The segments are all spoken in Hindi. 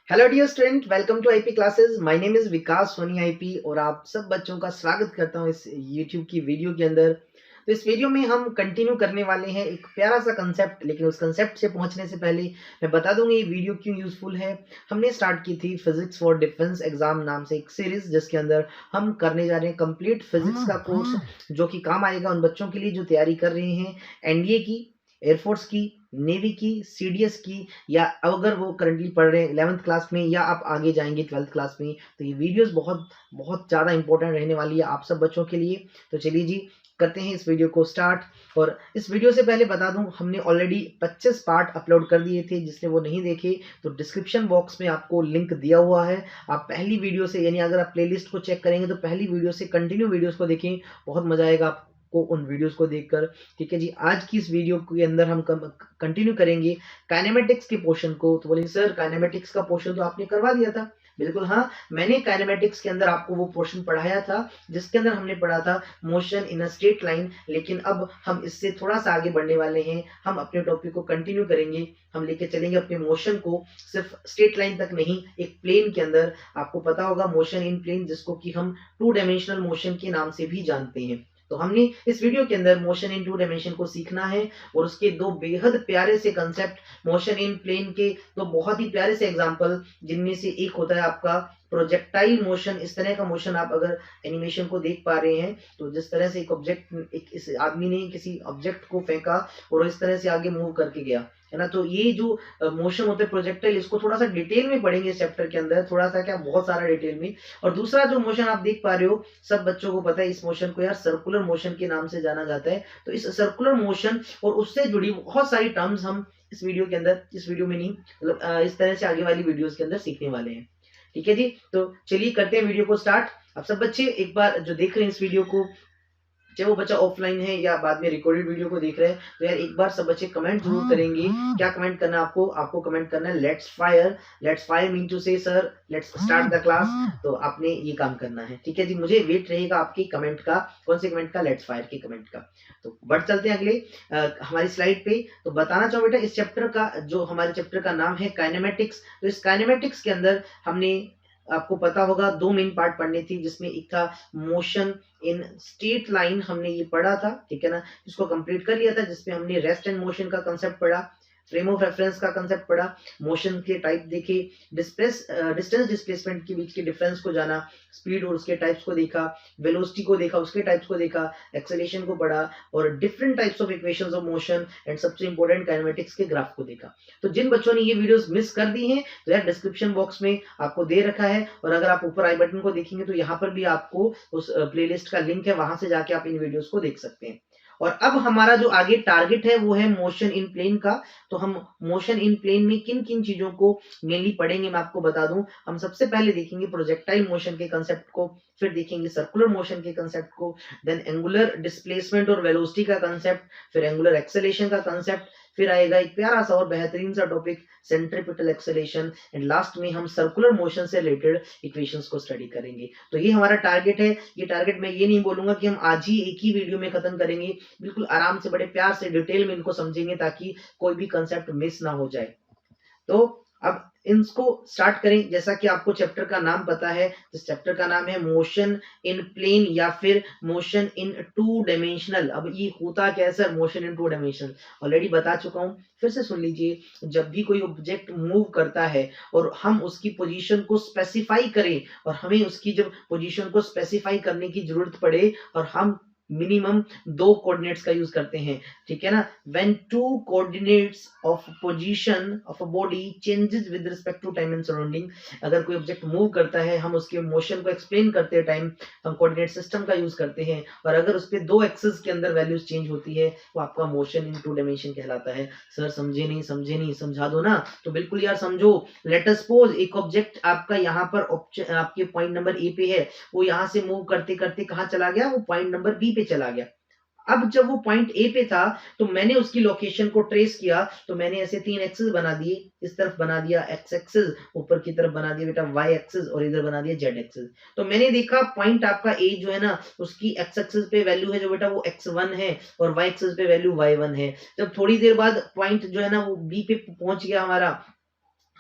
Hello dear student, welcome to IP classes. My name is Vikas Soni IP और आप सब बच्चों का स्वागत करता हूं इस यूट्यूब की वीडियो के अंदर। तो इस वीडियो में हम कंटिन्यू करने वाले हैं एक प्यारा सा कंसेप्ट, लेकिन उस कंसेप्ट से पहुंचने से पहले मैं बता दूंगा ये वीडियो क्यों यूजफुल है। हमने स्टार्ट की थी फिजिक्स फॉर डिफेंस एग्जाम नाम से एक सीरीज, जिसके अंदर हम करने जा रहे हैं कंप्लीट फिजिक्स का कोर्स, जो कि काम आएगा उन बच्चों के लिए जो तैयारी कर रहे हैं एनडीए की, एयरफोर्स की, नेवी की, सीडीएस की, या अगर वो करंटली पढ़ रहे हैं 11th क्लास में या आप आगे जाएंगे 12th क्लास में, तो ये वीडियोस बहुत बहुत ज़्यादा इंपॉर्टेंट रहने वाली है आप सब बच्चों के लिए। तो चलिए जी, करते हैं इस वीडियो को स्टार्ट। और इस वीडियो से पहले बता दूं, हमने ऑलरेडी 25 पार्ट अपलोड कर दिए थे। जिसने वो नहीं देखे तो डिस्क्रिप्शन बॉक्स में आपको लिंक दिया हुआ है। आप पहली वीडियो से, यानी अगर आप प्लेलिस्ट को चेक करेंगे तो पहली वीडियो से कंटिन्यू वीडियोस को देखें, बहुत मजा आएगा आपको उन वीडियोस को देखकर। ठीक है जी, आज की इस वीडियो के अंदर हम कंटिन्यू करेंगे काइनेमेटिक्स के पोर्शन को। तो बोलेंगे सर काइनेमेटिक्स का पोर्शन तो आपने करवा दिया था। बिल्कुल हाँ, मैंने काइनेमेटिक्स के अंदर आपको वो पोर्शन पढ़ाया था जिसके अंदर हमने पढ़ा था motion in a straight line. लेकिन अब हम इससे थोड़ा सा आगे बढ़ने वाले हैं, हम अपने टॉपिक को कंटिन्यू करेंगे। हम लेके चलेंगे अपने मोशन को सिर्फ स्ट्रेट लाइन तक नहीं, एक प्लेन के अंदर। आपको पता होगा मोशन इन प्लेन, जिसको कि हम टू डायमेंशनल मोशन के नाम से भी जानते हैं। तो हमने इस वीडियो के अंदर मोशन इन टू डायमेंशन को सीखना है और उसके दो बेहद प्यारे से कंसेप्ट, मोशन इन प्लेन के दो बहुत ही प्यारे से एग्जांपल, जिनमें से एक होता है आपका प्रोजेक्टाइल मोशन। इस तरह का मोशन आप अगर एनिमेशन को देख पा रहे हैं, तो जिस तरह से एक ऑब्जेक्ट, एक इस आदमी ने किसी ऑब्जेक्ट को फेंका और इस तरह से आगे मूव करके गया, है ना। तो ये जो मोशन होते हैं प्रोजेक्टाइल, इसको थोड़ा सा डिटेल में पढ़ेंगे इस चैप्टर के अंदर, थोड़ा सा क्या, बहुत सारा डिटेल में। और दूसरा जो मोशन आप देख पा रहे हो, सब बच्चों को पता है इस मोशन को यार सर्कुलर मोशन के नाम से जाना जाता है। तो इस सर्कुलर मोशन और उससे जुड़ी बहुत सारी टर्म्स हम इस वीडियो के अंदर, इस वीडियो में नहीं मतलब इस तरह से आगे वाली वीडियोस के अंदर सीखने वाले हैं। ठीक है जी, तो चलिए करते हैं वीडियो को स्टार्ट। अब सब बच्चे एक बार जो देख रहे हैं इस वीडियो को, चाहे वो बच्चा ऑफलाइन है या बाद में रिकॉर्डेड वीडियो को देख रहे हैं, तो यार एक बार सब बच्चे कमेंट जरूर करेंगे। क्या कमेंट करना है आपको कमेंट करना है let's fire. Let's fire mean to say sir let's start the class. तो आपने ये काम करना है, ठीक है जी। मुझे वेट रहेगा आपके कमेंट का। कौन से कमेंट का? लेट्स फायर के कमेंट का। तो बढ़ चलते हैं अगले हमारी स्लाइड पे। तो बताना चाहूँ बेटा, इस चैप्टर का, जो हमारे चैप्टर का नाम है काइनेमेटिक्स, तो इस काइनेमेटिक्स के अंदर हमने, आपको पता होगा, दो मेन पार्ट पढ़ने थी, जिसमें एक था मोशन इन स्ट्रेट लाइन, हमने ये पढ़ा था, ठीक है ना। इसको कंप्लीट कर लिया था, जिसमें हमने रेस्ट एंड मोशन का कंसेप्ट पढ़ा, फ्रेम ऑफ रेफरेंस का कंसेप्ट पढ़ा, मोशन के टाइप देखे, डिस्टेंस डिस्प्लेसमेंट के बीच के डिफरेंस को जाना, स्पीड और उसके टाइप्स को देखा, वेलोसिटी को देखा, उसके टाइप्स को देखा, एक्सेलरेशन को पढ़ा, और different types of equations of motion, and सबसे इंपॉर्टेंट काइनेमेटिक्स के ग्राफ को देखा। तो जिन बच्चों ने ये वीडियोस मिस कर दी हैं, तो यार डिस्क्रिप्शन बॉक्स में आपको दे रखा है, और अगर आप ऊपर आई बटन को देखेंगे तो यहाँ पर भी आपको उस प्लेलिस्ट का लिंक है, वहां से जाके आप इन वीडियोस को देख सकते हैं। और अब हमारा जो आगे टारगेट है वो है मोशन इन प्लेन का। तो हम मोशन इन प्लेन में किन किन चीजों को मेनली पढ़ेंगे, मैं आपको बता दूं। हम सबसे पहले देखेंगे प्रोजेक्टाइल मोशन के कंसेप्ट को, फिर देखेंगे सर्कुलर मोशन के कंसेप्ट को, देन एंगुलर डिस्प्लेसमेंट और वेलोसिटी का कंसेप्ट, फिर एंगुलर एक्सेलरेशन का कंसेप्ट, फिर आएगा एक प्यारा सा और बेहतरीन सा topic centripetal acceleration, and last में हम सर्कुलर मोशन से रिलेटेड इक्वेशंस को स्टडी करेंगे। तो ये हमारा टारगेट है। ये टारगेट मैं ये नहीं बोलूंगा कि हम आज ही एक ही वीडियो में खत्म करेंगे, बिल्कुल आराम से बड़े प्यार से डिटेल में इनको समझेंगे, ताकि कोई भी कंसेप्ट मिस ना हो जाए। तो अब इनको स्टार्ट करें। जैसा कि आपको चैप्टर का नाम पता है, इस चैप्टर का नाम है मोशन इन प्लेन या फिर मोशन इन टू डायमेंशनल। अब ये होता क्या है sir, motion in two dimensional already बता चुका हूं, फिर से सुन लीजिए। जब भी कोई ऑब्जेक्ट मूव करता है और हम उसकी पोजीशन को स्पेसिफाई करें, और हमें उसकी जब पोजीशन को स्पेसिफाई करने की जरूरत पड़े, और हम मिनिमम दो कोऑर्डिनेट्स का यूज करते हैं, ठीक है ना। When two coordinates of position of a body changes with respect to time and surrounding, अगर कोई ऑब्जेक्ट मूव करता है, हम उसके मोशन को एक्सप्लेन करते हैं टाइम, हम कोऑर्डिनेट सिस्टम का यूज करते हैं, और अगर उस पे दो एक्सिस के अंदर वैल्यूज चेंज होती है, वो आपका मोशन इन टू डायमेंशन कहलाता है। सर समझे नहीं, समझा दो ना। तो बिल्कुल यार समझो। लेट अस सपोज एक ऑब्जेक्ट आपका यहाँ पर आपके पॉइंट नंबर ए पे है, वो यहाँ से मूव करते करते कहाँ चला गया, वो पॉइंट नंबर बी पे चला गया। अब जब वो पॉइंट ए पे था, तो मैंने उसकी लोकेशन को ट्रेस किया, तो मैंने ऐसे तीन एक्सिस बना दिए। इस तरफ बना दिया एक्स एक्सिस, ऊपर की तरफ बना दिया बेटा वाई एक्सिस, और इधर बना दिया जेड एक्सिस। तो मैंने देखा पॉइंट आपका ए जो है ना, उसकी एक्स एक्सिस पे वैल्यू है जो बेटा वो x1 है, और वाई एक्सिस पे वैल्यू y1 है। जब थोड़ी देर बाद पॉइंट जो है ना वो बी पे पहुंच गया हमारा,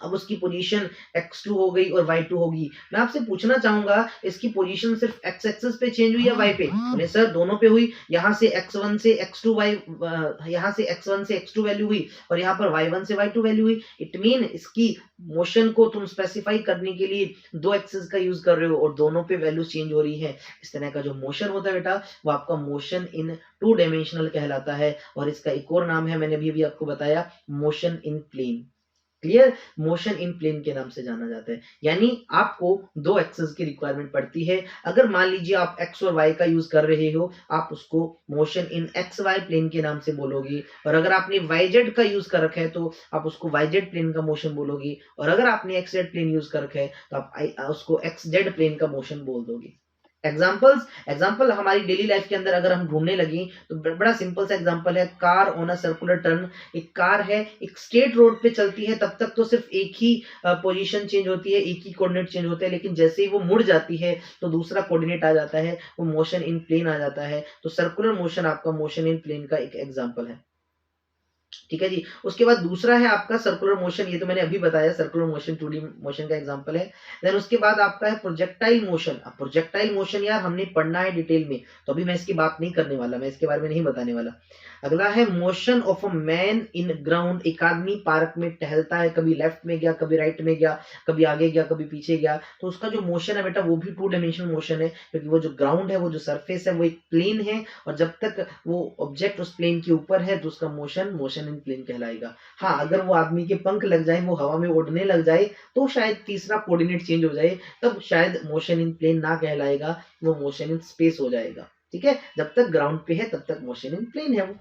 अब उसकी पोजीशन x2 हो गई और y2 होगी। मैं आपसे पूछना चाहूंगा इसकी पोजीशन सिर्फ x एक्सिस पे चेंज हुई या y पे? बोले सर दोनों पे हुई। यहाँ से x1 से x2 y, यहाँ से x1 से x2 वैल्यू हुई और यहाँ पर y1 से y2 वैल्यू हुई। इट मीन इसकी मोशन को तुम स्पेसिफाई करने के लिए दो एक्सिस का यूज कर रहे हो और दोनों पे वैल्यू चेंज हो रही है। इस तरह का जो मोशन होता है बेटा वो आपका मोशन इन टू डायमेंशनल कहलाता है और इसका एक और नाम है, मैंने अभी आपको बताया, motion in plane. Clear? Motion in plane के नाम से जाना जाता है। यानी आपको दो एक्सेस की रिक्वायरमेंट पड़ती है। अगर मान लीजिए आप एक्स और वाई का यूज कर रहे हो, आप उसको motion in X Y plane के नाम से बोलोगे, और अगर आपने वाई जेड का यूज कर रखा है तो आप उसको वाई जेड प्लेन का मोशन बोलोगे, और अगर आपने एक्स जेड प्लेन यूज कर रखा है तो आप उसको एक्स जेड प्लेन का मोशन बोल दोगे। एग्जाम्पल हमारी डेली लाइफ के अंदर अगर हम ढूंढने लगे तो बड़ा सिंपल सा एग्जाम्पल है, car on a circular turn. एक कार है, एक स्ट्रेट रोड पे चलती है, तब तक तो सिर्फ एक ही पोजीशन चेंज होती है, एक ही कोऑर्डिनेट चेंज होते हैं, लेकिन जैसे ही वो मुड़ जाती है तो दूसरा कोऑर्डिनेट आ जाता है, वो मोशन इन प्लेन आ जाता है। तो सर्कुलर मोशन आपका मोशन इन प्लेन का एक एग्जाम्पल है। ठीक है जी। उसके बाद दूसरा है आपका सर्कुलर मोशन, ये तो मैंने अभी बताया, सर्कुलर मोशन 2D मोशन का एग्जांपल है। देन उसके बाद आपका है प्रोजेक्टाइल मोशन। अब प्रोजेक्टाइल मोशन यार हमने पढ़ना है डिटेल में, तो अभी मैं इसकी बात नहीं करने वाला, मैं इसके बारे में नहीं बताने वाला। अगला है motion of a man in ground. एक आदमी पार्क में टहलता है, कभी लेफ्ट में गया, कभी राइट में गया, कभी आगे गया, कभी पीछे गया, तो उसका जो मोशन है बेटा वो भी टू डायमेंशनल मोशन है, क्योंकि वो जो ग्राउंड है, वो जो सरफेस है, वो एक प्लेन है, और जब तक वो ऑब्जेक्ट उस प्लेन के ऊपर है तो उसका मोशन मोशन इन प्लेन कहलाएगा। हाँ, अगर वो आदमी के पंख लग जाए, वो हवा में उड़ने लग जाए, तो शायद तीसरा कोऑर्डिनेट चेंज हो जाए, तब शायद मोशन इन प्लेन ना कहलाएगा, वो मोशन इन स्पेस हो जाएगा। ठीक है, जब तक ग्राउंड पे है तब तक मोशन इन प्लेन है वो।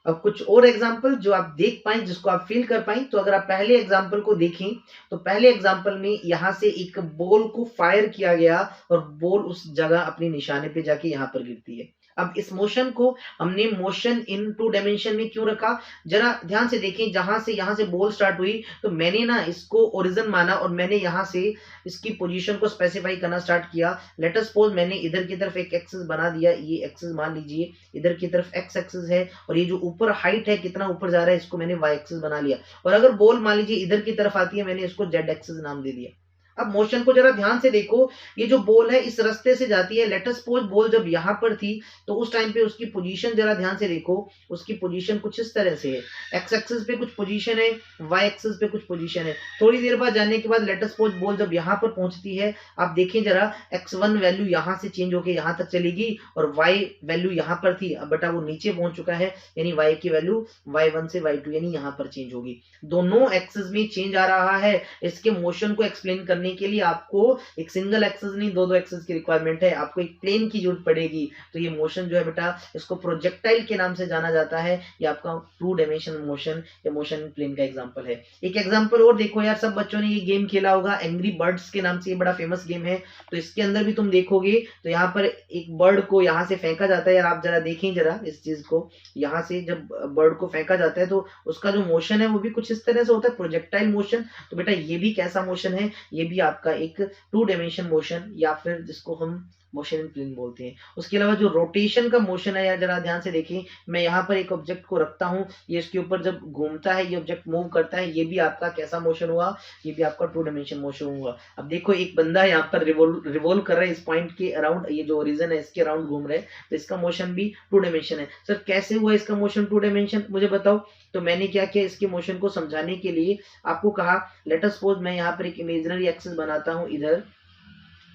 अब कुछ और एग्जाम्पल जो आप देख पाए, जिसको आप फील कर पाए, तो अगर आप पहले एग्जाम्पल को देखें तो पहले एग्जाम्पल में यहां से एक बॉल को फायर किया गया और बॉल उस जगह अपने निशाने पे जाके यहां पर गिरती है। अब इस मोशन को हमने मोशन इन टू डायमेंशन में क्यों रखा, जरा ध्यान से देखें। यहां से बॉल स्टार्ट हुई तो मैंने ना इसको ओरिजिन माना और मैंने यहां से इसकी पोजीशन को स्पेसिफाई करना स्टार्ट किया। लेट अस सपोज मैंने इधर की तरफ एक एक्सिस बना दिया, ये एक्सिस मान लीजिए, इधर की तरफ एक्स एक्सिस है, और ये जो ऊपर हाइट है, कितना ऊपर जा रहा है, इसको मैंने वाई एक्सिस बना लिया। और अगर बॉल मान लीजिए इधर की तरफ आती है, मैंने इसको जेड एक्सिस नाम दे दिया। अब मोशन को जरा ध्यान से देखो, ये जो बॉल है इस रास्ते से जाती है। लेट अस सपोज बॉल जब यहां पर थी तो उस टाइम पे उसकी पोजीशन जरा ध्यान से देखो, उसकी पोजीशन कुछ इस तरह से है। एक्स एक्सिस पे कुछ पोजीशन है, वाई एक्सिस पे कुछ पोजीशन है। थोड़ी देर बाद जाने के बाद लेट अस सपोज बॉल जब यहां पर पहुंचती है, आप देखें जरा, x1 वैल्यू यहां से चेंज होकर यहां तक चलेगी और y वैल्यू यहां पर थी, अब बेटा वो नीचे पहुंच चुका है, यानी y की वैल्यू y1 से y2 यानी यहां पर चेंज होगी। दोनों एक्सिस में चेंज आ रहा है। इसके मोशन को एक्सप्लेन करने के लिए आपको एक सिंगल एक्सिस नहीं, दो एक्सिस की रिक्वायरमेंट है, आपको एक प्लेन की जरूरत पड़ेगी। तो ये मोशन जो है बेटा, इसको प्रोजेक्टाइल के नाम से जाना जाता है। ये आपका टू डायमेंशनल मोशन या मोशन प्लेन का एग्जांपल है। एक एग्जांपल और देखो यार, सब बच्चों ने ये गेम खेला होगा, एंग्री बर्ड्स के नाम से, ये बड़ा फेमस गेम है। तो इसके अंदर भी तुम देखोगे तो यहाँ पर एक बर्ड को यहाँ से फेंका जाता है। यार आप जरा देखें जरा इस चीज को, यहाँ से जब बर्ड को फेंका जाता है तो उसका जो मोशन है वो भी कुछ इस तरह से होता है, प्रोजेक्टाइल मोशन। तो बेटा ये भी कैसा मोशन है, ये भी आपका एक टू डायमेंशन मोशन, या फिर जिसको हम मोशन इन प्लेन बोलते हैं। उसके अलावा जो रोटेशन का मोशन है, यार जरा ध्यान से देखिए, मैं यहाँ पर एक ऑब्जेक्ट को रखता हूँ, ये इसके ऊपर जब घूमता है, ये ऑब्जेक्ट मूव करता है, ये भी आपका कैसा मोशन हुआ, ये भी आपका टू डायमेंशन मोशन हुआ। अब देखो एक बंदा यहाँ पर रिवोल्व कर रहा है इस पॉइंट के अराउंड, ये जो ओरिजिन है इसके अराउंड घूम रहे हैं, तो इसका मोशन भी टू डायमेंशन है। सर कैसे हुआ इसका मोशन टू डायमेंशन, मुझे बताओ। तो मैंने क्या किया, इसके मोशन को समझाने के लिए आपको कहा, लेट अस सपोज मैं यहाँ पर एक इमेजिनरी एक्सिस बनाता हूँ इधर,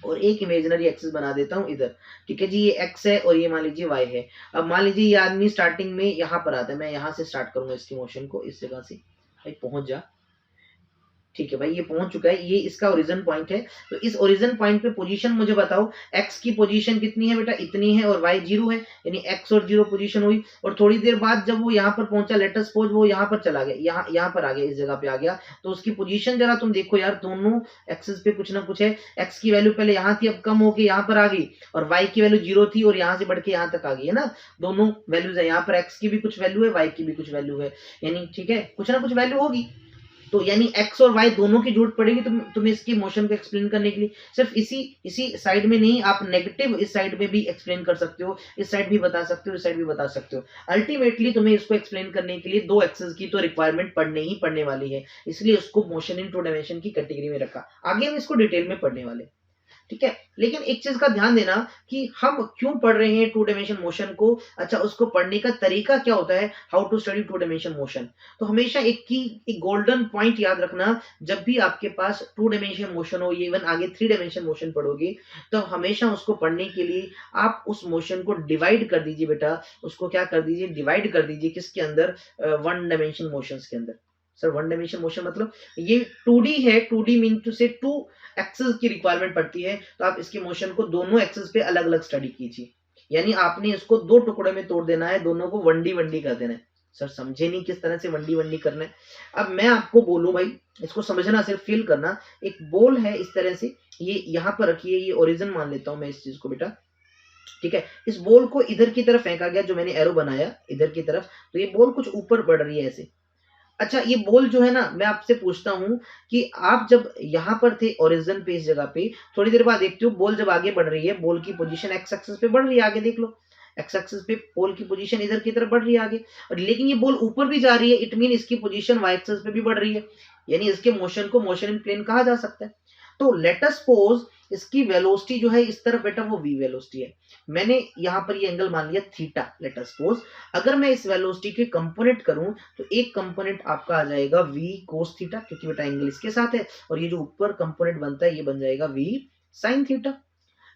और एक इमेजिनरी एक्सिस बना देता हूं इधर। ठीक है जी, ये एक्स है और ये मान लीजिए वाई है। अब मान लीजिए ये आदमी स्टार्टिंग में यहाँ पर आता है, मैं यहाँ से स्टार्ट करूंगा इसकी मोशन को, इस जगह से। भाई पहुंच जा, ठीक है भाई, ये पहुंच चुका है, ये इसका ओरिजिन पॉइंट है। तो इस ओरिजिन पॉइंट पे पोजीशन मुझे बताओ, एक्स की पोजीशन कितनी है बेटा, इतनी है, और वाई 0 है, यानी एक्स और 0 पोजीशन हुई। और थोड़ी देर बाद जब वो यहाँ पर पहुंचा, लेट अस सपोज वो यहाँ पर चला गया, यहाँ पर आ गया, इस जगह पे आ गया, तो उसकी पोजीशन जरा तुम देखो यार, दोनों एक्सिस पे कुछ ना कुछ है। एक्स की वैल्यू पहले यहाँ थी, अब कम होके यहाँ पर आ गई, और वाई की वैल्यू 0 थी और यहाँ से बढ़ के यहाँ तक आ गई है ना। दोनों वैल्यूज है, यहाँ पर एक्स की भी कुछ वैल्यू है, वाई की भी कुछ वैल्यू है, यानी ठीक है, कुछ ना कुछ वैल्यू होगी। तो यानी एक्स और वाई दोनों की जरूरत पड़ेगी तुम्हें इसकी मोशन को एक्सप्लेन करने के लिए। सिर्फ इसी साइड में नहीं, आप नेगेटिव इस साइड में भी एक्सप्लेन कर सकते हो, इस साइड भी बता सकते हो, इस साइड भी बता सकते हो। अल्टीमेटली तुम्हें इसको एक्सप्लेन करने के लिए दो एक्सेस की तो रिक्वायरमेंट पड़ने ही पड़ने वाली है, इसलिए उसको मोशन इन टू डायमेंशन की कैटेगरी में रखा। आगे हम इसको डिटेल में पढ़ने वाले, ठीक है। लेकिन एक चीज का ध्यान देना कि हम क्यों पढ़ रहे हैं टू डायमेंशन मोशन को। अच्छा, उसको पढ़ने का तरीका क्या होता है, how to study two dimension motion. तो हमेशा एक गोल्डन पॉइंट याद रखना, जब भी आपके पास टू डायमेंशन मोशन हो, ये इवन आगे थ्री डायमेंशन मोशन पढ़ोगे, तो हमेशा उसको पढ़ने के लिए आप उस मोशन को डिवाइड कर दीजिए बेटा। उसको क्या कर दीजिए, डिवाइड कर दीजिए किसके अंदर, वन डायमेंशन मोशन के अंदर। सर वन डायमेंशन मोशन मतलब ये 2D है, 2D मीन टू से टू एक्सेस की रिक्वायरमेंट पड़ती है, तो आप इसके मोशन को दोनों एक्सेस पे अलग अलग स्टडी कीजिए। यानी आपने इसको दो टुकड़े में तोड़ देना है, दोनों को 1D कर देना है। सर समझे नहीं किस तरह से 1D करना है। अब मैं आपको बोलूं भाई, इसको समझना, सिर्फ फील करना। एक बॉल है इस तरह से, ये यहां पर रखिए, ये ओरिजिन मान लेता हूं मैं इस चीज को बेटा, ठीक है। इस बॉल को इधर की तरफ फेंका गया, जो मैंने एरो बनाया इधर की तरफ, तो ये बॉल कुछ ऊपर बढ़ रही है ऐसे। अच्छा, ये बॉल जो है ना, मैं आपसे पूछता हूं कि आप जब यहां पर थे ओरिजिन पे, इस जगह पे, थोड़ी देर बाद देखते हो बॉल जब आगे बढ़ रही है, बॉल की पोजीशन एक्स एक्सिस पे बढ़ रही है, आगे देख लो, एक्स एक्सिस पे बॉल की पोजीशन इधर की तरफ बढ़ रही है आगे, और लेकिन ये बॉल ऊपर भी जा रही है, इट मीन इसकी पोजीशन वाई एक्सिस पे भी बढ़ रही है, यानी इसके मोशन को मोशन इन प्लेन कहा जा सकता है। तो लेट अस सपोज इसकी वेलोसिटी जो है इस तरफ बेटा, वो v वेलोसिटी है। मैंने यहां पर ये एंगल मान लिया थीटा, लेट अस सपोज। अगर मैं इस वेलोसिटी के कंपोनेंट करूं, तो एक कंपोनेंट आपका आ जाएगा v cos थीटा, क्योंकि बेटा एंगल इसके साथ है, और ये जो ऊपर कंपोनेंट बनता है ये बन जाएगा v sin theta.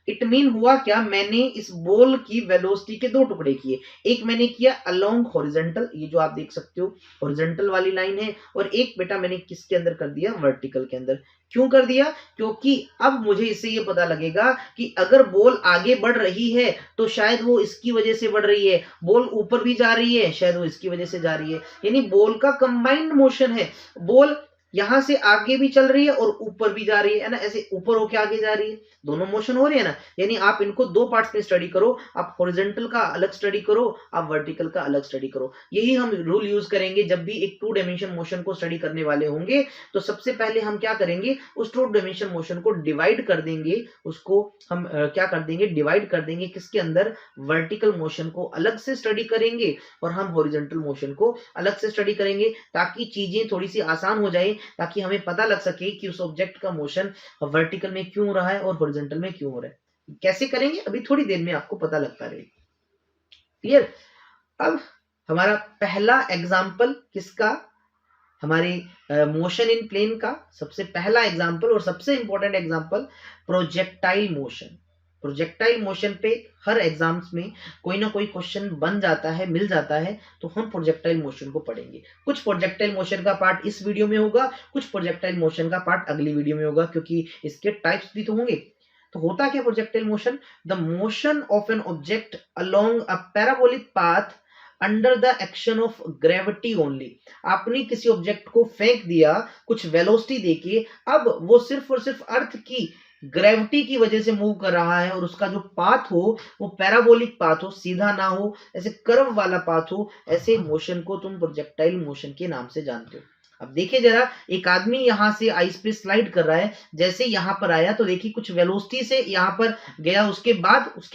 It mean हुआ क्या, मैंने इस बॉल की वेलोसिटी के दो टुकड़े किए। एक मैंने किया अलोंग हॉरिजॉन्टल, ये जो आप देख सकते हो हॉरिजॉन्टल वाली लाइन है, और एक बेटा मैंने किसके अंदर कर दिया, वर्टिकल के अंदर। क्यों कर दिया, क्योंकि अब मुझे इससे ये पता लगेगा कि अगर बॉल आगे बढ़ रही है तो शायद वो इसकी वजह से बढ़ रही है, बॉल ऊपर भी जा रही है शायद वो इसकी वजह से जा रही है, यानी बॉल का कंबाइंड मोशन है। बॉल यहां से आगे भी चल रही है और ऊपर भी जा रही है ना, ऐसे ऊपर होके आगे जा रही है, दोनों मोशन हो रहे हैं ना। यानी आप इनको दो पार्ट्स में स्टडी करो, आप हॉरिजॉन्टल का अलग स्टडी करो, आप वर्टिकल का अलग स्टडी करो। यही हम रूल यूज करेंगे जब भी एक टू डायमेंशन मोशन को स्टडी करने वाले होंगे। तो सबसे पहले हम क्या करेंगे, उस टू डायमेंशन मोशन को डिवाइड कर देंगे, उसको हम क्या कर देंगे, डिवाइड कर देंगे किसके अंदर, वर्टिकल मोशन को अलग से स्टडी करेंगे, और हम हॉरिजॉन्टल मोशन को अलग से स्टडी करेंगे, ताकि चीजें थोड़ी सी आसान हो जाए, ताकि हमें पता लग सके कि उस ऑब्जेक्ट का मोशन वर्टिकल में क्यों हो रहा है और हॉरिजॉन्टल में क्यों हो रहा है। कैसे करेंगे अभी थोड़ी देर में आपको पता लगता रहेगा। क्लियर। अब हमारा पहला एग्जाम्पल किसका, हमारे मोशन इन प्लेन का सबसे पहला एग्जाम्पल और सबसे important example, projectile motion. Projectile motion पे हर एग्जाम्स में कोई ना कोई क्वेश्चन बन जाता है, मिल जाता है, तो हम प्रोजेक्टाइल मोशन को पढ़ेंगे। कुछ प्रोजेक्टाइल मोशन का पार्ट इस वीडियो में होगा, कुछ प्रोजेक्टाइल मोशन का पार्ट अगली वीडियो में होगा, क्योंकि इसके टाइप्स भी तो होंगे। तो होता क्या projectile motion, the motion of an object along a parabolic path under the action of gravity only. आपने किसी ऑब्जेक्ट को फेंक दिया कुछ वेलोसिटी देके, अब वो सिर्फ और सिर्फ अर्थ की ग्रेविटी की वजह से मूव कर रहा है, और उसका जो पाथ हो वो पैराबोलिक पाथ हो, सीधा ना हो, ऐसे कर्व वाला पाथ हो, ऐसे मोशन को तुम प्रोजेक्टाइल मोशन के नाम से जानते हो। अब देखिए जरा, एक आदमी यहां से आइस पे स्लाइड कर रहा है, जैसे यहां पर आया तो देखिए कुछ वेलोसिटी से यहां पर गया, उसके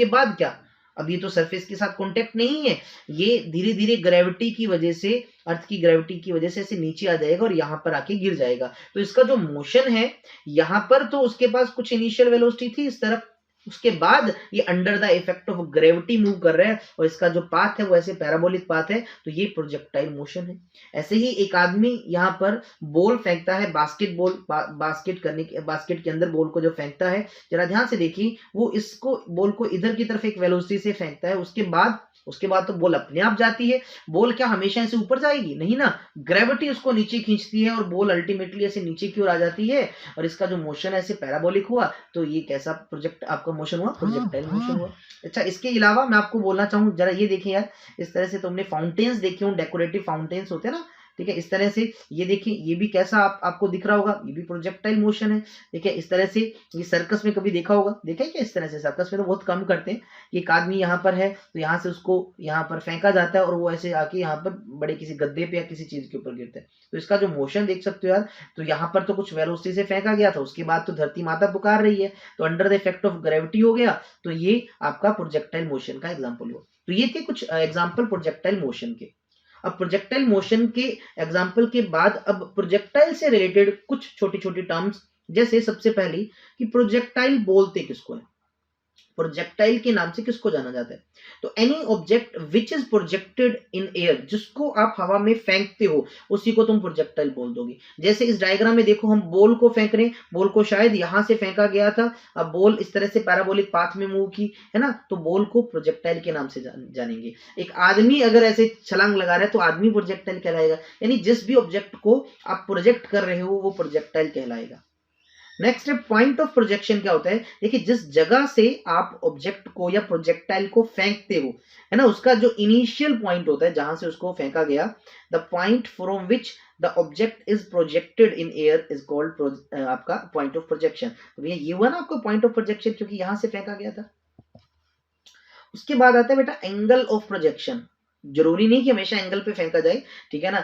बाद क्या, अब ये तो सरफेस के साथ कांटेक्ट नहीं है, ये धीरे धीरे ग्रेविटी की वजह से, अर्थ की ग्रेविटी की वजह से ऐसे नीचे आ जाएगा और यहाँ पर आके गिर जाएगा। तो इसका जो मोशन है, यहाँ पर तो उसके पास कुछ इनिशियल वेलोसिटी थी इस तरफ, उसके बाद ये under the effect of gravity move कर रहा है, और इसका जो पाथ है वो ऐसे पैराबोलिक पाथ है, तो ये प्रोजेक्टाइल मोशन है। ऐसे ही एक आदमी यहाँ पर बॉल फेंकता है, बास्केट के अंदर बॉल को जो फेंकता है, जरा ध्यान से देखिए, वो इसको बॉल को इधर की तरफ एक वेलोसिटी से फेंकता है, उसके बाद तो बॉल अपने आप जाती है। बॉल क्या हमेशा ऐसे ऊपर जाएगी, नहीं ना, ग्रेविटी उसको नीचे खींचती है और बॉल अल्टीमेटली ऐसे नीचे की ओर आ जाती है, और इसका जो मोशन ऐसे पैराबोलिक हुआ, तो ये कैसा प्रोजेक्ट आपका मोशन हुआ, प्रोजेक्टाइल मोशन हुआ। अच्छा, इसके अलावा मैं आपको बोलना चाहूँ, जरा ये देखिए यार, इस तरह से तुमने फाउंटेन्स देखे हो, डेकोरेटिव फाउंटेन्स होते हैं ना, ठीक है। इस तरह से ये देखिए, ये भी कैसा आपको दिख रहा होगा, ये भी प्रोजेक्टाइल मोशन है। ठीक है, इस तरह से ये सर्कस में कभी देखा होगा, देखा है क्या? इस तरह से सर्कस में तो बहुत कम करते हैं कि एक आदमी यहाँ पर है तो यहाँ से उसको यहाँ पर फेंका जाता है और वो ऐसे आके यहाँ पर बड़े किसी गद्दे पे या किसी चीज के ऊपर गिरता है। तो इसका जो मोशन देख सकते हो यार, तो यहाँ पर तो कुछ वेलोसिटी से फेंका गया था, उसके बाद तो धरती माता पुकार रही है, तो under the effect of gravity हो गया। तो ये आपका प्रोजेक्टाइल मोशन का एग्जाम्पल हुआ। तो ये थे कुछ एग्जाम्पल प्रोजेक्टाइल मोशन के। अब प्रोजेक्टाइल मोशन के एग्जाम्पल के बाद अब प्रोजेक्टाइल से रिलेटेड कुछ छोटी छोटी टर्म्स, जैसे सबसे पहली कि प्रोजेक्टाइल बोलते किसको है, प्रोजेक्टाइल के नाम से किसको जाना जाता है? तो any object which is projected in air, जिसको आप हवा में फेंकते हो उसी को तुम प्रोजेक्टाइल बोल दोगे। जैसे इस डायग्राम में देखो, हम बॉल को फेंक रहे हैं, बॉल को शायद यहां से फेंका गया था, अब बॉल इस तरह से पैराबोलिक पाथ में मूव की है ना, तो बॉल को प्रोजेक्टाइल के नाम से जानेंगे। एक आदमी अगर ऐसे छलांग लगा रहा है तो आदमी प्रोजेक्टाइल कहलाएगा, यानी जिस भी ऑब्जेक्ट को आप प्रोजेक्ट कर रहे हो वो प्रोजेक्टाइल कहलाएगा। नेक्स्ट पॉइंट ऑफ प्रोजेक्शन क्या होता है? देखिए, जिस जगह से आप ऑब्जेक्ट को या प्रोजेक्टाइल को फेंकते हो है ना, उसका जो इनिशियल पॉइंट होता है जहां से उसको फेंका गया, the point from which the object is projected in air is called आपका पॉइंट ऑफ प्रोजेक्शन। तो भैया ये हुआ ना आपका पॉइंट ऑफ प्रोजेक्शन, क्योंकि यहां से फेंका गया था। उसके बाद आता है बेटा एंगल ऑफ प्रोजेक्शन। जरूरी नहीं कि हमेशा एंगल पे फेंका जाए, ठीक है ना,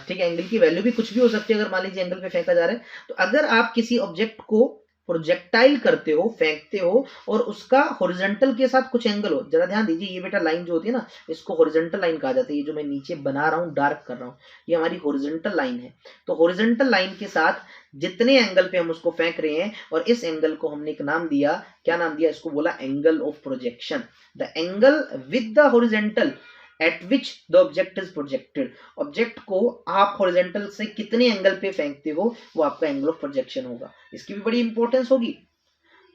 ठीक है, एंगल की वैल्यू भी कुछ भी हो सकती है। अगर मान लीजिए एंगल पे फेंका जा रहा है, तो अगर आप किसी ऑब्जेक्ट को प्रोजेक्टाइल करते हो, फेंकते हो, और उसका हॉरिजॉन्टल के साथ कुछ एंगल हो, जरा ध्यान दीजिए, ये बेटा लाइन जो होती है ना, इसको हॉरिजॉन्टल लाइन कहा जाता है। ये जो मैं नीचे बना रहा हूं, डार्क कर रहा हूं, ये हमारी हॉरिजॉन्टल लाइन है। तो हॉरिजॉन्टल लाइन के साथ जितने एंगल पे हम उसको फेंक रहे हैं, और इस एंगल को हमने एक नाम दिया, क्या नाम दिया? इसको बोला angle of projection. The angle with the horizontal eight which the object is projected. Object को आप हॉरिजॉन्टल से कितने एंगल पे फेंकते हो, वो आपका एंगल ऑफ प्रोजेक्शन होगा। इसकी भी बड़ी इंपॉर्टेंस होगी।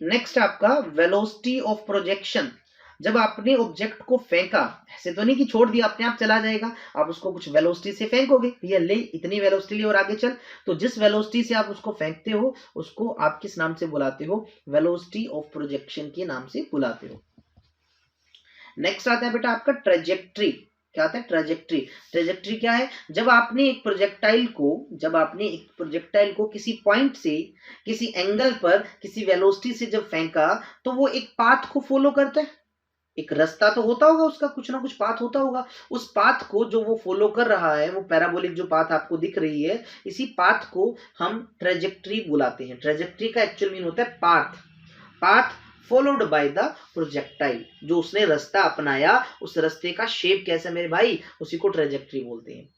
नेक्स्ट आपका वेलोसिटी ऑफ प्रोजेक्शन। जब आपने ऑब्जेक्ट को फेंका, ऐसे तो नहीं कि छोड़ दिया अपने आप चला जाएगा, आप उसको कुछ वेलोसिटी से फेंकोगे, भैया ले इतनी वेलोसिटी ले और आगे चल। तो जिस वेलोसिटी से आप उसको फेंकते हो उसको आप किस नाम से बुलाते हो? वेलोसिटी ऑफ प्रोजेक्शन के नाम से बुलाते हो। नेक्स्ट आता है बेटा आपका ट्रेजेक्ट्री। क्या आता है? ट्रेजेक्ट्री। ट्रेजेक्ट्री क्या है? जब आपने एक प्रोजेक्टाइल को किसी पॉइंट से, किसी एंगल पर, किसी वेलोसिटी से जब फेंका, तो वो एक पाथ को फॉलो करता है। एक रास्ता तो होता होगा उसका, कुछ ना कुछ पाथ होता होगा। उस पाथ को जो वो फॉलो कर रहा है, वो पैराबोलिक जो पाथ आपको दिख रही है, इसी पाथ को हम ट्रेजेक्ट्री बुलाते हैं। ट्रेजेक्ट्री का एक्चुअल मीन होता है path. Path followed by the projectile, जो उसने रास्ता अपनाया, उस रास्ते का शेप कैसा मेरे भाई, उसी को ट्रेजेक्ट्री बोलते हैं।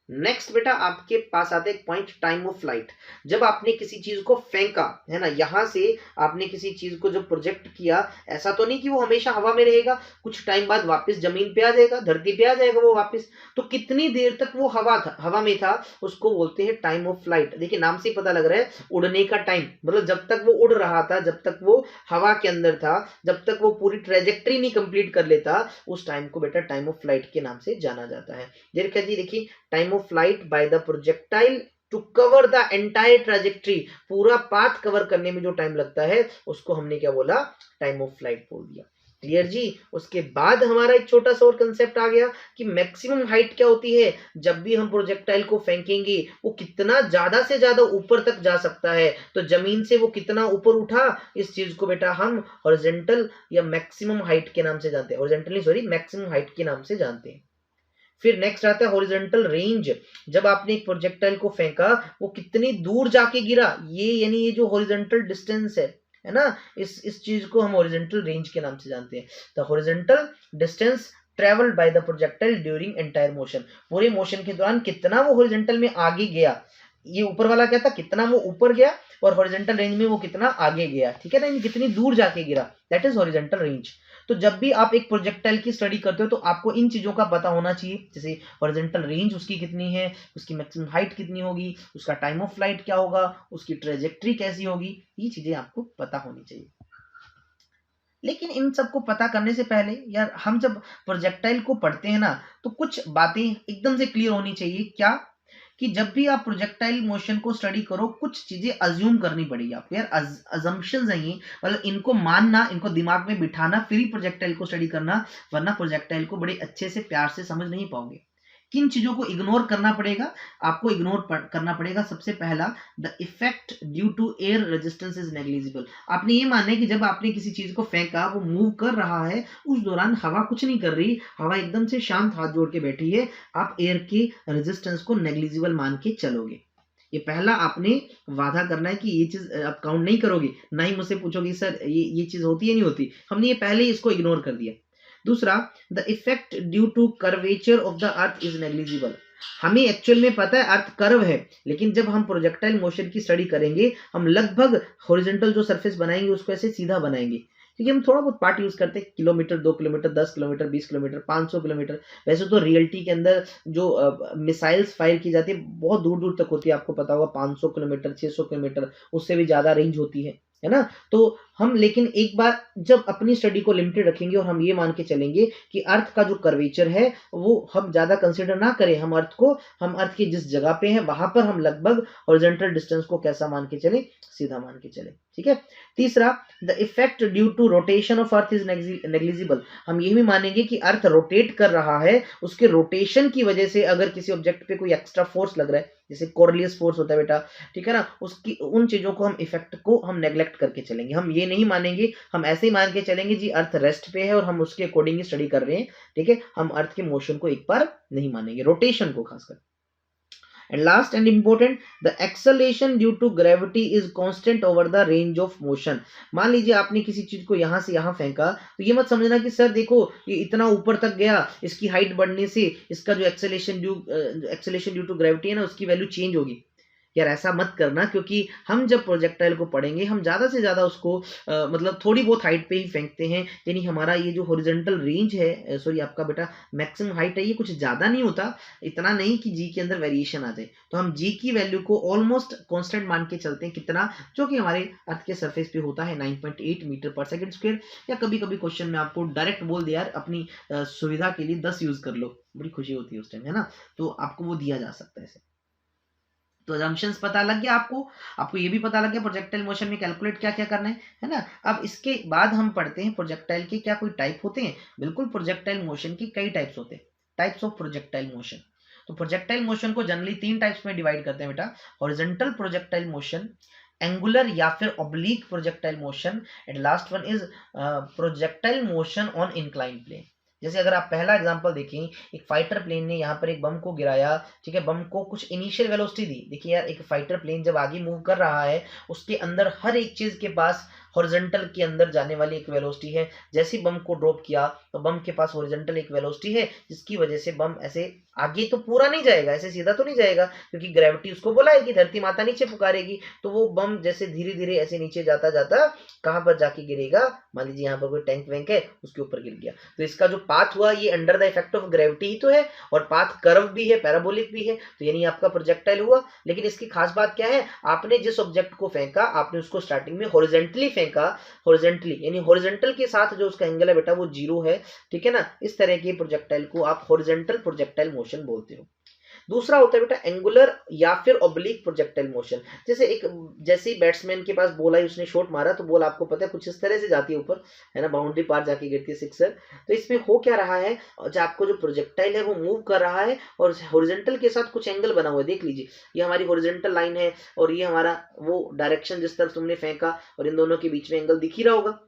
नेक्स्ट बेटा आपके पास आता है एक पॉइंट, टाइम ऑफ फ्लाइट। जब आपने किसी चीज को फेंका है ना, यहां से आपने किसी चीज को जब प्रोजेक्ट किया, ऐसा तो नहीं कि वो हमेशा हवा में रहेगा, कुछ टाइम बाद वापस जमीन पे आ जाएगा, धरती पे आ जाएगा वो वापस। तो कितनी देर तक वो हवा में था, उसको बोलते हैं टाइम ऑफ फ्लाइट। देखिए नाम से ही पता लग रहा है, उड़ने का टाइम, मतलब जब तक वो उड़ रहा था, जब तक वो हवा के अंदर था, जब तक वो पूरी ट्रेजेक्ट्री नहीं कंप्लीट कर लेता, उस टाइम को बेटा टाइम ऑफ फ्लाइट के नाम से जाना जाता है। देखिए time of flight by the projectile to cover the entire trajectory. पूरा पाथ कवर करने में जो टाइम लगता है उसको हमने क्या बोला? टाइम ऑफ फ्लाइट बोल दिया। क्लियर जी? उसके बाद हमारा एक छोटा सा और कंसेप्ट आ गया कि मैक्सिमम हाइट क्या होती है। जब भी हम प्रोजेक्टाइल को फेंकेंगे, वो कितना ज्यादा से ज्यादा ऊपर तक जा सकता है, तो जमीन से वो कितना ऊपर उठा, इस चीज को बेटा हम हॉरिजॉन्टल या मैक्सिमम हाइट के नाम से जानते हैं। हॉरिजॉन्टल नहीं, सॉरी, मैक्सिमम हाइट के नाम से जानते हैं। फिर नेक्स्ट आता है हॉरिजॉन्टल रेंज। जब आपने एक प्रोजेक्टाइल को फेंका, वो कितनी दूर जाके गिरा, ये यानी ये जो हॉरिजॉन्टल डिस्टेंस है ना, इस चीज को हम हॉरिजॉन्टल रेंज के नाम से जानते हैं। The horizontal distance travelled by the projectile during entire motion. पूरे मोशन के दौरान कितना वो हॉरिजॉन्टल में आगे गया। ये ऊपर वाला क्या था? कितना वो ऊपर गया, और हॉरिजॉन्टल रेंज में वो कितना आगे गया, ठीक है ना, कितनी दूर जाके गिरा, दैट इज हॉरिजॉन्टल रेंज। तो जब भी आप एक प्रोजेक्टाइल की स्टडी करते हो तो आपको इन चीजों का पता होना चाहिए, जैसे हॉरिजॉन्टल रेंज उसकी कितनी है, उसकी मैक्सिमम हाइट कितनी होगी, उसका टाइम ऑफ फ्लाइट क्या होगा, उसकी ट्रेजेक्ट्री कैसी होगी, ये चीजें आपको पता होनी चाहिए। लेकिन इन सबको पता करने से पहले यार, हम जब प्रोजेक्टाइल को पढ़ते हैं ना, तो कुछ बातें एकदम से क्लियर होनी चाहिए। क्या? कि जब भी आप प्रोजेक्टाइल मोशन को स्टडी करो, कुछ चीजें अज्यूम करनी पड़ेगी आपको यार। अजम्पशंस हैं ये, मतलब इनको मानना, इनको दिमाग में बिठाना, फिर ही प्रोजेक्टाइल को स्टडी करना, वरना प्रोजेक्टाइल को बड़े अच्छे से प्यार से समझ नहीं पाओगे। किन चीजों को इग्नोर करना पड़ेगा? आपको इग्नोर करना पड़ेगा सबसे पहला, the effect due to air resistance is negligible. आपने ये मानना है कि जब आपने किसी चीज को फेंका, वो मूव कर रहा है, उस दौरान हवा कुछ नहीं कर रही, हवा एकदम से शांत हाथ जोड़ के बैठी है, आप एयर की रेजिस्टेंस को नेग्लिजिबल मान के चलोगे। ये पहला आपने वादा करना है कि ये चीज आप काउंट नहीं करोगे, ना ही मुझसे पूछोगे सर ये चीज होती है नहीं होती। हमने ये पहले ही इसको इग्नोर कर दिया। दूसरा, the effect due to curvature of the earth is negligible. हमें एक्चुअल में पता है अर्थ कर्व है, लेकिन जब हम प्रोजेक्टाइल मोशन की स्टडी करेंगे, हम लगभग हॉरिजॉन्टल जो सरफेस बनाएंगे उसको ऐसे सीधा बनाएंगे, क्योंकि हम थोड़ा बहुत पार्ट यूज करते हैं, kilometre, 2 kilometre, 10 kilometre, 20 kilometre, 500 kilometre. वैसे तो रियलिटी के अंदर जो मिसाइल्स फायर की जाती है बहुत दूर दूर तक होती है, आपको पता होगा 500 किलोमीटर, 600 किलोमीटर, उससे भी ज्यादा रेंज होती है ना। तो हम लेकिन एक बार जब अपनी स्टडी को लिमिटेड रखेंगे और हम ये मान के चलेंगे कि अर्थ का जो कर्वेचर है वो हम ज्यादा कंसिडर ना करें, हम अर्थ की जिस जगह पे हैं वहां पर हम लगभग हॉरिजॉन्टल डिस्टेंस को कैसा मान के चले, सीधा मान के चले, ठीक है। तीसरा, the effect due to rotation of earth is negligible. हम ये भी मानेंगे कि अर्थ रोटेट कर रहा है, उसके रोटेशन की वजह से अगर किसी ऑब्जेक्ट पे कोई एक्स्ट्रा फोर्स लग रहा है, जैसे कोरिलियस फोर्स होता है बेटा, ठीक है ना, उसकी उन चीजों को हम इफेक्ट को हम नेग्लेक्ट करके चलेंगे। हम ये नहीं मानेंगे, हम ऐसे ही मान के चलेंगे जी अर्थ रेस्ट पे है और हम उसके अकॉर्डिंग ही स्टडी कर रहे हैं, ठीक है। हम अर्थ के मोशन को एक बार नहीं मानेंगे, रोटेशन को खासकर। And last and important, the acceleration due to gravity is constant over the range of motion। मान लीजिए आपने किसी चीज को यहां से यहां फेंका, तो ये मत समझना कि सर देखो ये इतना ऊपर तक गया, इसकी हाइट बढ़ने से इसका जो एक्सेलेरेशन ड्यू टू ग्रेविटी है ना, उसकी वैल्यू चेंज होगी। यार ऐसा मत करना, क्योंकि हम जब प्रोजेक्टाइल को पढ़ेंगे हम ज्यादा से ज्यादा उसको मतलब थोड़ी बहुत हाइट पे ही फेंकते हैं, यानी हमारा ये जो हॉरिजॉन्टल रेंज है, सॉरी आपका बेटा मैक्सिमम हाइट है, ये कुछ ज्यादा नहीं होता, इतना नहीं कि जी के अंदर वेरिएशन आ जाए। तो हम जी की वैल्यू को ऑलमोस्ट कांस्टेंट मान के चलते हैं, कितना, जो कि हमारे अर्थ के सरफेस पे होता है 9.8 मीटर पर सेकंड स्क्वायर। या कभी कभी क्वेश्चन में आपको डायरेक्ट बोल दिया यार अपनी सुविधा के लिए 10 यूज कर लो, बड़ी खुशी होती है उस टाइम, है ना, तो आपको वो दिया जा सकता है ऐसे। तो अजम्पशंस पता लग गया आपको ये भी पता लग गया प्रोजेक्टाइल मोशन में कैलकुलेट क्या क्या करना है ना। अब इसके बाद हम पढ़ते हैं प्रोजेक्टाइल के क्या कोई टाइप होते हैं। बिल्कुल, प्रोजेक्टाइल मोशन की कई टाइप्स होते हैं, टाइप्स ऑफ प्रोजेक्टाइल मोशन। तो प्रोजेक्टाइल मोशन को जनरली 3 टाइप्स में डिवाइड करते हैं बेटा, हॉरिजॉन्टल प्रोजेक्टाइल मोशन, एंगुलर या फिर oblique projectile motion, and last one is projectile motion on incline plane. जैसे अगर आप पहला एग्जांपल देखें, एक फाइटर प्लेन ने यहाँ पर एक बम को गिराया, ठीक है, बम को कुछ इनिशियल वेलोसिटी दी। देखिए यार, एक फाइटर प्लेन जब आगे मूव कर रहा है, उसके अंदर हर एक चीज के पास हॉरिजॉन्टल के अंदर जाने वाली एक वेलोसिटी है। जैसे बम को ड्रॉप किया तो बम के पास हॉरिजॉन्टल एक वेलोसिटी है, जिसकी वजह से बम ऐसे आगे तो पूरा नहीं जाएगा, ऐसे सीधा तो नहीं जाएगा, क्योंकि ग्रेविटी उसको बुलाएगी, धरती माता नीचे पुकारेगी, तो वो बम जैसे धीरे धीरे ऐसे नीचे जाता जाता कहां पर जाके गिरेगा, मान लीजिए यहाँ पर कोई टैंक वैंक है उसके ऊपर गिर गया। तो इसका जो पाथ हुआ ये under the effect of gravity ही तो है, और पाथ कर्व भी है, पैराबोलिक भी है, तो यानी आपका प्रोजेक्टाइल हुआ। लेकिन इसकी खास बात क्या है, आपने जिस ऑब्जेक्ट को फेंका, आपने उसको स्टार्टिंग में हॉरिजॉन्टली फेंका, हॉरिजॉन्टली यानी हॉरिजॉन्टल के साथ जो उसका एंगल है बेटा वो 0 है, ठीक है ना। इस तरह के प्रोजेक्टाइल को आप हॉरिजॉन्टल प्रोजेक्टाइल मोशन बोलते हो। दूसरा होता है बेटा एंगुलर या फिर ऑब्लिक प्रोजेक्टाइल मोशन। जैसे ही बैट्समैन के पास बॉल आई, उसने शॉट मारा, तो बॉल आपको पता है कुछ इस तरह से जाती है ऊपर, है ना, बाउंड्री पार जाके गिरती है, सिक्सर। तो इसमें हो क्या रहा है, जो आपको जो प्रोजेक्टाइल है वो मूव कर रहा है और हॉरिजॉन्टल के साथ कुछ एंगल बना हुआ है। देख लीजिए, ये हमारी हॉरिजॉन्टल लाइन है और ये हमारा वो डायरेक्शन जिस तरफ तुमने फेंका, और इन दोनों के बीच में एंगल दिख ही रहा होगा।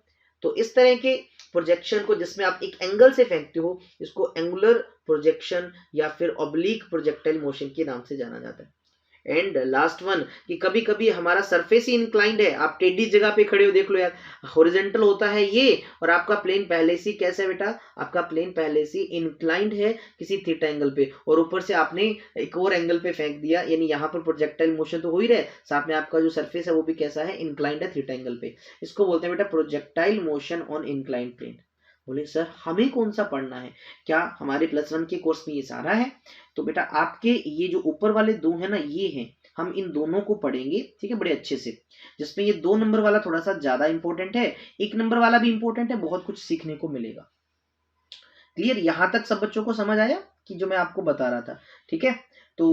तो इस तरह के प्रोजेक्शन को जिसमें आप एक एंगल से फेंकते हो, इसको एंगुलर प्रोजेक्शन या फिर ऑब्लिक प्रोजेक्टाइल मोशन के नाम से जाना जाता है। एंड लास्ट वन, कि कभी कभी हमारा सरफेस ही इंक्लाइंड है, आप टेढ़ी जगह पे खड़े हो, देख लो यार, हॉरिजॉन्टल होता है ये, और आपका प्लेन पहले से कैसा है बेटा, आपका प्लेन पहले से इंक्लाइंड है किसी थीटा एंगल पे, और ऊपर से आपने एक और एंगल पे फेंक दिया, यानी यहाँ पर प्रोजेक्टाइल मोशन तो हो ही रहा है, साथ में आपका जो सरफेस है वो भी कैसा है, इंक्लाइंड है थीटा एंगल पे। इसको बोलते हैं बेटा projectile motion on inclined plane. बोले सर हमें कौन सा पढ़ना है, क्या हमारे +1 के कोर्स में ये सारा है? तो बेटा आपके ये जो ऊपर वाले 2 है ना, ये हैं, हम इन दोनों को पढ़ेंगे, ठीक है, बड़े अच्छे से, जिसमें ये 2 नंबर वाला थोड़ा सा ज्यादा इंपॉर्टेंट है, 1 नंबर वाला भी इंपॉर्टेंट है, बहुत कुछ सीखने को मिलेगा। क्लियर? यहां तक सब बच्चों को समझ आया कि जो मैं आपको बता रहा था? ठीक है, तो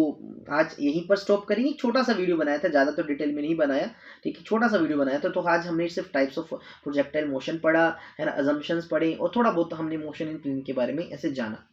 आज यहीं पर स्टॉप करेंगे। छोटा सा वीडियो बनाया था, ज्यादा तो डिटेल में नहीं बनाया, ठीक है, छोटा सा वीडियो बनाया था। तो आज हमने सिर्फ टाइप्स ऑफ प्रोजेक्टाइल मोशन पढ़ा है ना, अजम्पशंस पढ़े, और थोड़ा बहुत हमने मोशन इन प्लेन के बारे में ऐसे जाना।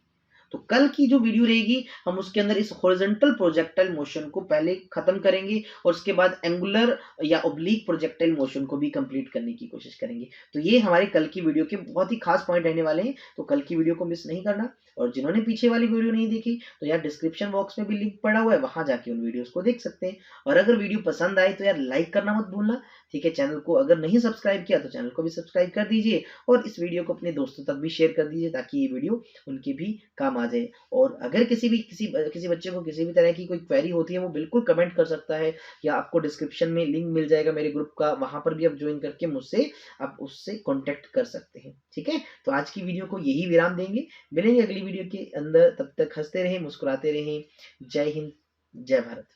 तो कल की जो वीडियो रहेगी हम उसके अंदर इस हॉरिजॉन्टल प्रोजेक्टाइल मोशन को पहले खत्म करेंगे और उसके बाद एंगुलर या ऑब्लिक प्रोजेक्टाइल मोशन को भी कंप्लीट करने की कोशिश करेंगे। तो ये हमारे कल की वीडियो के बहुत ही खास पॉइंट रहने वाले हैं, तो कल की वीडियो को मिस नहीं करना। और जिन्होंने पीछे वाली वीडियो नहीं देखी तो यार डिस्क्रिप्शन बॉक्स में भी लिंक पड़ा हुआ है, वहां जाके उन वीडियोस को देख सकते हैं। और अगर वीडियो पसंद आए तो यार लाइक करना मत भूलना, ठीक है। चैनल को अगर नहीं सब्सक्राइब किया तो चैनल को भी सब्सक्राइब कर दीजिए और इस वीडियो को अपने दोस्तों तक भी शेयर कर दीजिए ताकि ये वीडियो उनके भी काम आ जाए। और अगर किसी बच्चे को किसी भी तरह की कोई क्वेरी होती है वो बिल्कुल कमेंट कर सकता है, या आपको डिस्क्रिप्शन में लिंक मिल जाएगा मेरे ग्रुप का, वहां पर भी आप ज्वाइन करके मुझसे आप उससे कांटेक्ट कर सकते हैं, ठीक है। तो आज की वीडियो को यही विराम देंगे, मिलेंगे अगली वीडियो के अंदर, तब तक हंसते रहें, मुस्कुराते रहें। जय हिंद, जय भारत।